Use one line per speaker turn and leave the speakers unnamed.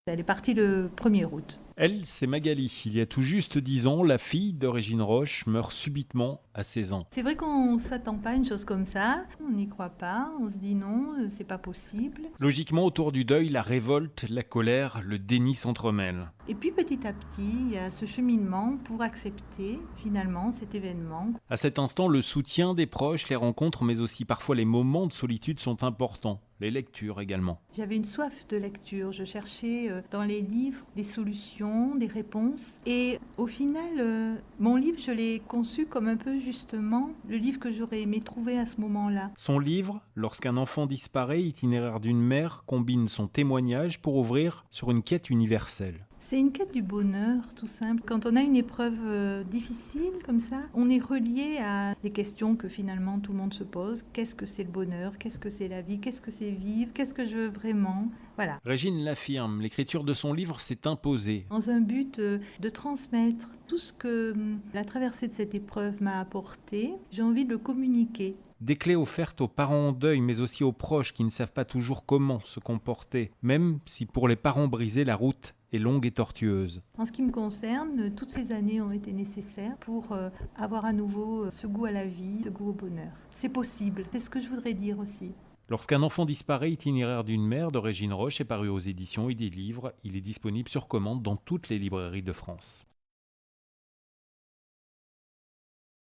Elle est partie le 1er août.
Elle, c'est Magali. Il y a tout juste 10 ans, la fille de Régine Roche meurt subitement à 16 ans.
C'est vrai qu'on ne s'attend pas à une chose comme ça, on n'y croit pas, on se dit non, c'est pas possible.
Logiquement, autour du deuil, la révolte, la colère, le déni s'entremêlent.
Et puis petit à petit, il y a ce cheminement pour accepter finalement cet événement.
À cet instant, le soutien des proches, les rencontres, mais aussi parfois les moments de solitude sont importants. Les lectures également.
J'avais une soif de lecture, je cherchais dans les livres des solutions, des réponses. Et au final, mon livre, je l'ai conçu comme un peu justement le livre que j'aurais aimé trouver à ce moment-là.
Son livre, Lorsqu'un enfant disparaît, itinéraire d'une mère, combine son témoignage pour ouvrir sur une quête universelle.
C'est une quête du bonheur, tout simple. Quand on a une épreuve difficile comme ça, on est relié à des questions que finalement tout le monde se pose. Qu'est-ce que c'est le bonheur? Qu'est-ce que c'est la vie? Qu'est-ce que c'est vivre? Qu'est-ce que je veux vraiment? Voilà.
Régine l'affirme, l'écriture de son livre s'est imposée.
Dans un but de transmettre tout ce que la traversée de cette épreuve m'a apporté, j'ai envie de le communiquer.
Des clés offertes aux parents en deuil, mais aussi aux proches qui ne savent pas toujours comment se comporter, même si pour les parents brisés, la route est longue et tortueuse.
En ce qui me concerne, toutes ces années ont été nécessaires pour avoir à nouveau ce goût à la vie, ce goût au bonheur. C'est possible, c'est ce que je voudrais dire aussi.
Lorsqu'un enfant disparaît, itinéraire d'une mère de Régine Roche est paru aux éditions Idées Livres. Il est disponible sur commande dans toutes les librairies de France.